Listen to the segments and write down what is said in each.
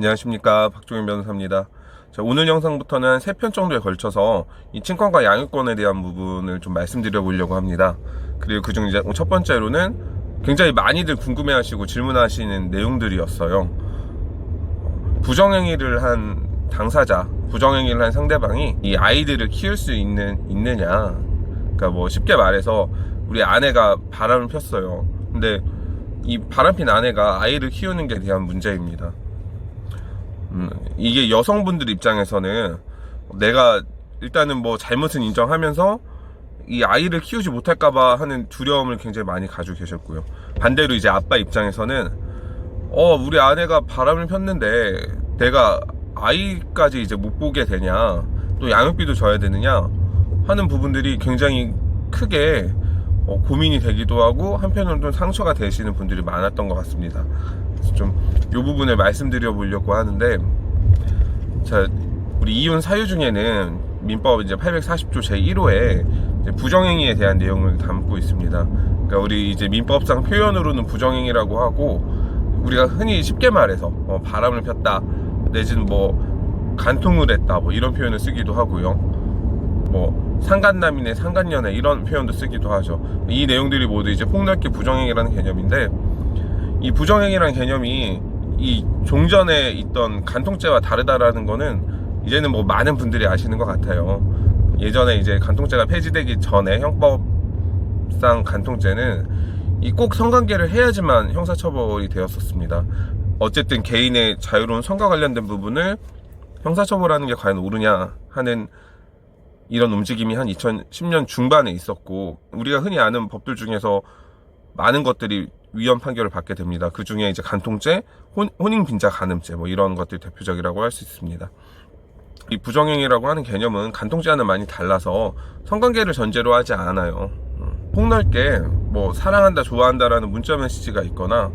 안녕하십니까, 박종현 변호사입니다. 자, 오늘 영상부터는 한 3편 정도에 걸쳐서 이 친권과 양육권에 대한 부분을 좀 말씀드려 보려고 합니다. 그리고 그중 이제 첫 번째로는 굉장히 많이들 궁금해하시고 질문하시는 내용들이었어요. 부정행위를 한 당사자, 부정행위를 한 상대방이 이 아이들을 키울 수 있느냐. 그러니까 뭐 쉽게 말해서 우리 아내가 바람을 폈어요. 근데 이 바람핀 아내가 아이를 키우는 게 대한 문제입니다. 이게 여성분들 입장에서는 내가 일단은 뭐 잘못은 인정하면서 이 아이를 키우지 못할까봐 하는 두려움을 굉장히 많이 가지고 계셨고요. 반대로 이제 아빠 입장에서는 우리 아내가 바람을 폈는데 내가 아이까지 이제 못 보게 되냐, 또 양육비도 줘야 되느냐 하는 부분들이 굉장히 크게 고민이 되기도 하고 한편으로는 좀 상처가 되시는 분들이 많았던 것 같습니다. 그래서 좀 이 부분을 말씀드려 보려고 하는데, 자, 우리 이혼 사유 중에는 민법 이제 840조 제1호에 부정행위에 대한 내용을 담고 있습니다. 그러니까 우리 이제 민법상 표현으로는 부정행위라고 하고, 우리가 흔히 쉽게 말해서 바람을 폈다 내지는 뭐 간통을 했다 뭐 이런 표현을 쓰기도 하고요. 뭐 상간남이네 상간녀네 이런 표현도 쓰기도 하죠. 이 내용들이 모두 이제 폭넓게 부정행위라는 개념인데, 이 부정행위라는 개념이 이 종전에 있던 간통죄와 다르다라는 거는 이제는 뭐 많은 분들이 아시는 것 같아요. 예전에 이제 간통죄가 폐지되기 전에 형법상 간통죄는 이 꼭 성관계를 해야지만 형사처벌이 되었었습니다. 어쨌든 개인의 자유로운 성과 관련된 부분을 형사처벌하는 게 과연 옳으냐 하는 이런 움직임이 한 2010년 중반에 있었고, 우리가 흔히 아는 법들 중에서 많은 것들이 위헌 판결을 받게 됩니다. 그 중에 이제 간통죄, 혼인빈자 간음죄 뭐 이런 것들이 대표적이라고 할 수 있습니다. 이 부정행위라고 하는 개념은 간통죄와는 많이 달라서 성관계를 전제로 하지 않아요. 폭넓게 뭐 사랑한다, 좋아한다라는 문자 메시지가 있거나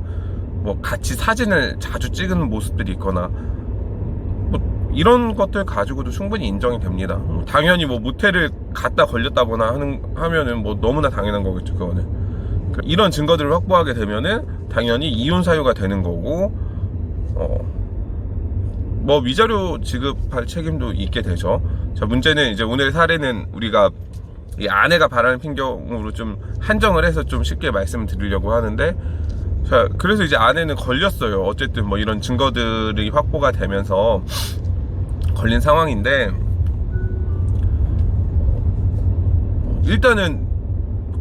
뭐 같이 사진을 자주 찍는 모습들이 있거나 뭐 이런 것들 가지고도 충분히 인정이 됩니다. 당연히 뭐 모텔을 갔다 걸렸다거나 하면은 뭐 너무나 당연한 거겠죠, 그거는. 이런 증거들을 확보하게 되면은 당연히 이혼 사유가 되는 거고, 뭐 위자료 지급할 책임도 있게 되죠. 자, 문제는 이제 오늘 사례는 우리가 이 아내가 바람을 핀 경우로 좀 한정을 해서 좀 쉽게 말씀을 드리려고 하는데, 자, 그래서 이제 아내는 걸렸어요. 어쨌든 뭐 이런 증거들이 확보가 되면서 걸린 상황인데, 일단은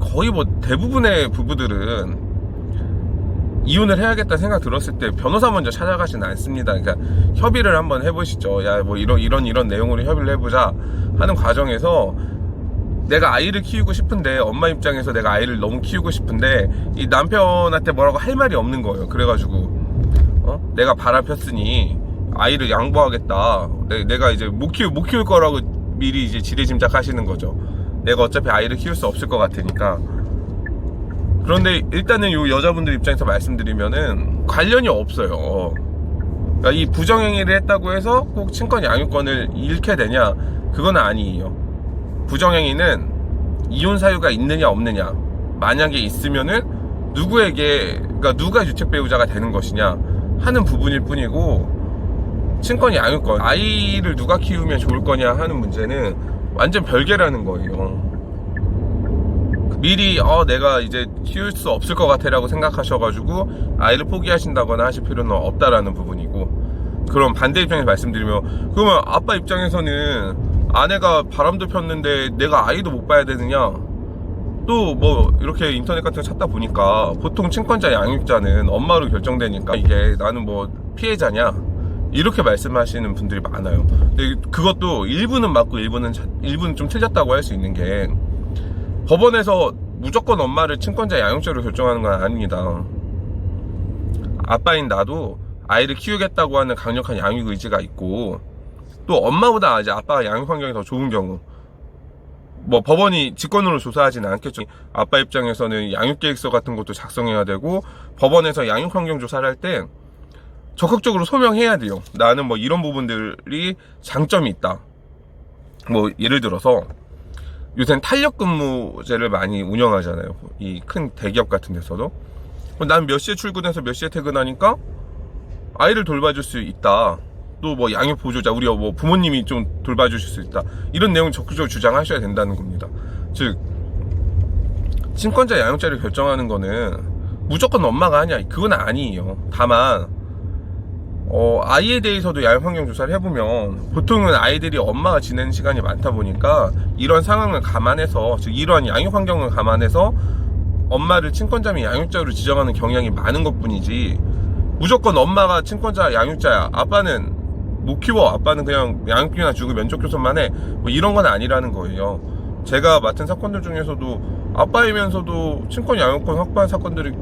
거의 뭐 대부분의 부부들은 이혼을 해야겠다 생각 들었을 때 변호사 먼저 찾아가지는 않습니다. 그러니까 협의를 한번 해보시죠. 야, 뭐 이런 내용으로 협의를 해보자 하는 과정에서 내가 아이를 키우고 싶은데, 엄마 입장에서 내가 아이를 너무 키우고 싶은데 이 남편한테 뭐라고 할 말이 없는 거예요. 그래가지고 내가 바람 폈으니 아이를 양보하겠다. 내가 이제 못 키울 거라고 미리 이제 지레짐작하시는 거죠. 내가 어차피 아이를 키울 수 없을 것 같으니까. 그런데 일단은 요 여자분들 입장에서 말씀드리면은 관련이 없어요. 그러니까 이 부정행위를 했다고 해서 꼭 친권 양육권을 잃게 되냐, 그건 아니에요. 부정행위는 이혼 사유가 있느냐 없느냐, 만약에 있으면은 누구에게, 그러니까 누가 유책 배우자가 되는 것이냐 하는 부분일 뿐이고, 친권 양육권, 아이를 누가 키우면 좋을 거냐 하는 문제는 완전 별개라는 거예요. 미리 내가 이제 키울 수 없을 것 같아 라고 생각하셔가지고 아이를 포기하신다거나 하실 필요는 없다라는 부분이고, 그럼 반대 입장에서 말씀드리면, 그러면 아빠 입장에서는 아내가 바람도 폈는데 내가 아이도 못 봐야 되느냐, 또 뭐 이렇게 인터넷 같은 거 찾다 보니까 보통 친권자 양육자는 엄마로 결정되니까 이게 나는 뭐 피해자냐 이렇게 말씀하시는 분들이 많아요. 근데 그것도 일부는 맞고 일부는 좀 틀렸다고 할 수 있는 게, 법원에서 무조건 엄마를 친권자 양육자로 결정하는 건 아닙니다. 아빠인 나도 아이를 키우겠다고 하는 강력한 양육 의지가 있고, 또 엄마보다 이제 아빠가 양육 환경이 더 좋은 경우, 뭐 법원이 직권으로 조사하지는 않겠죠. 아빠 입장에서는 양육계획서 같은 것도 작성해야 되고, 법원에서 양육 환경 조사를 할 때 적극적으로 소명해야 돼요. 나는 뭐 이런 부분들이 장점이 있다. 뭐 예를 들어서 요새는 탄력근무제를 많이 운영하잖아요. 이 큰 대기업 같은 데서도. 난 몇 시에 출근해서 몇 시에 퇴근하니까 아이를 돌봐줄 수 있다. 또 뭐 양육 보조자, 우리 뭐 부모님이 좀 돌봐주실 수 있다. 이런 내용을 적극적으로 주장하셔야 된다는 겁니다. 즉, 친권자 양육자를 결정하는 거는 무조건 엄마가 하냐, 그건 아니에요. 다만 아이에 대해서도 양육 환경 조사를 해보면 보통은 아이들이 엄마가 지내는 시간이 많다 보니까 이런 상황을 감안해서, 즉 이러한 양육 환경을 감안해서 엄마를 친권자 및 양육자로 지정하는 경향이 많은 것뿐이지, 무조건 엄마가 친권자 양육자야, 아빠는 못 키워, 아빠는 그냥 양육비나 주고 면접 교섭만 해, 뭐 이런 건 아니라는 거예요. 제가 맡은 사건들 중에서도 아빠이면서도 친권 양육권 확보한 사건들이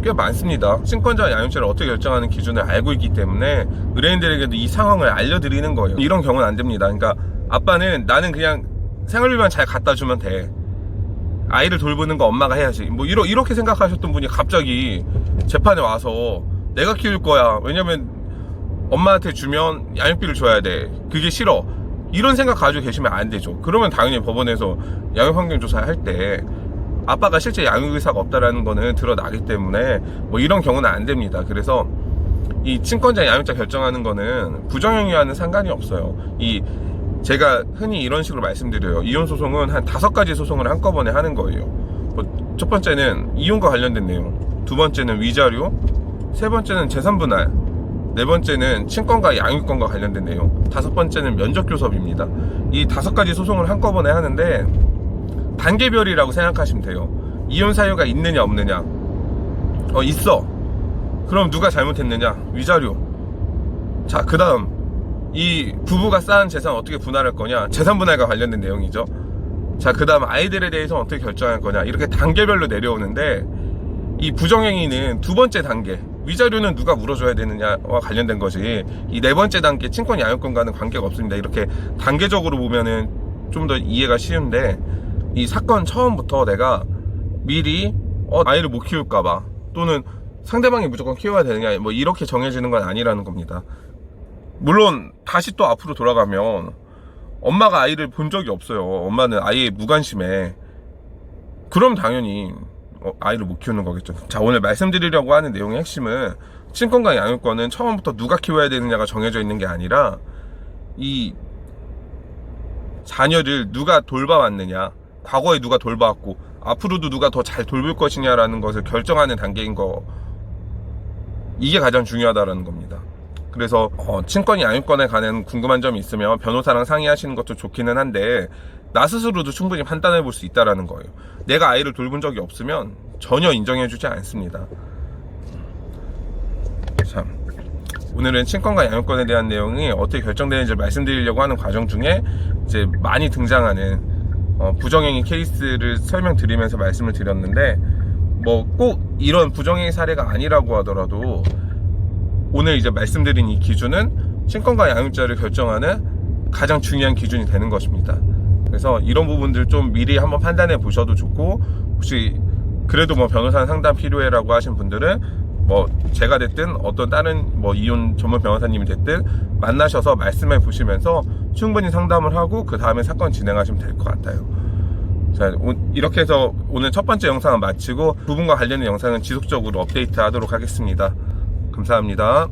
꽤 많습니다. 친권자 양육자를 어떻게 결정하는 기준을 알고 있기 때문에 의뢰인들에게도 이 상황을 알려드리는 거예요. 이런 경우는 안 됩니다. 그러니까 아빠는 나는 그냥 생활비만 잘 갖다 주면 돼, 아이를 돌보는 거 엄마가 해야지, 뭐 이렇게 생각하셨던 분이 갑자기 재판에 와서 내가 키울 거야, 왜냐면 엄마한테 주면 양육비를 줘야 돼, 그게 싫어, 이런 생각 가지고 계시면 안 되죠. 그러면 당연히 법원에서 양육환경조사 할 때 아빠가 실제 양육 의사가 없다라는 거는 드러나기 때문에 뭐 이런 경우는 안 됩니다. 그래서 이 친권자 양육자 결정하는 거는 부정행위와는 상관이 없어요. 제가 흔히 이런 식으로 말씀드려요. 이혼 소송은 한 5가지 소송을 한꺼번에 하는 거예요. 첫 번째는 이혼과 관련된 내용, 두 번째는 위자료, 세 번째는 재산분할, 네 번째는 친권과 양육권과 관련된 내용, 다섯 번째는 면접교섭입니다. 이 5가지 소송을 한꺼번에 하는데 단계별이라고 생각하시면 돼요. 이혼 사유가 있느냐 없느냐, 있어, 그럼 누가 잘못했느냐, 위자료. 자, 그 다음 이 부부가 쌓은 재산 어떻게 분할할 거냐, 재산분할과 관련된 내용이죠. 자, 그 다음 아이들에 대해서 어떻게 결정할 거냐, 이렇게 단계별로 내려오는데 이 부정행위는 두 번째 단계, 위자료는 누가 물어줘야 되느냐와 관련된 것이, 이 네 번째 단계 친권 양육권과는 관계가 없습니다. 이렇게 단계적으로 보면은 좀 더 이해가 쉬운데, 이 사건 처음부터 내가 미리 아이를 못 키울까봐, 또는 상대방이 무조건 키워야 되느냐, 뭐 이렇게 정해지는 건 아니라는 겁니다. 물론 다시 또 앞으로 돌아가면 엄마가 아이를 본 적이 없어요, 엄마는 아이에 무관심해, 그럼 당연히 아이를 못 키우는 거겠죠. 자, 오늘 말씀드리려고 하는 내용의 핵심은 친권과 양육권은 처음부터 누가 키워야 되느냐가 정해져 있는 게 아니라 이 자녀를 누가 돌봐왔느냐, 과거에 누가 돌봐왔고 앞으로도 누가 더 잘 돌볼 것이냐라는 것을 결정하는 단계인 거, 이게 가장 중요하다라는 겁니다. 그래서 친권 양육권에 관한 궁금한 점이 있으면 변호사랑 상의하시는 것도 좋기는 한데, 나 스스로도 충분히 판단해 볼 수 있다라는 거예요. 내가 아이를 돌본 적이 없으면 전혀 인정해 주지 않습니다. 참, 오늘은 친권과 양육권에 대한 내용이 어떻게 결정되는지 말씀드리려고 하는 과정 중에 이제 많이 등장하는 부정행위 케이스를 설명드리면서 말씀을 드렸는데, 뭐 꼭 이런 부정행위 사례가 아니라고 하더라도 오늘 이제 말씀드린 이 기준은 친권과 양육자를 결정하는 가장 중요한 기준이 되는 것입니다. 그래서 이런 부분들 좀 미리 한번 판단해 보셔도 좋고, 혹시 그래도 뭐 변호사 상담 필요해라고 하신 분들은 뭐 제가 됐든 어떤 다른 뭐 이혼 전문 변호사님이 됐든 만나셔서 말씀해 보시면서 충분히 상담을 하고 그 다음에 사건 진행하시면 될 것 같아요. 자, 이렇게 해서 오늘 첫 번째 영상을 마치고 부분과 관련된 영상은 지속적으로 업데이트 하도록 하겠습니다. 감사합니다.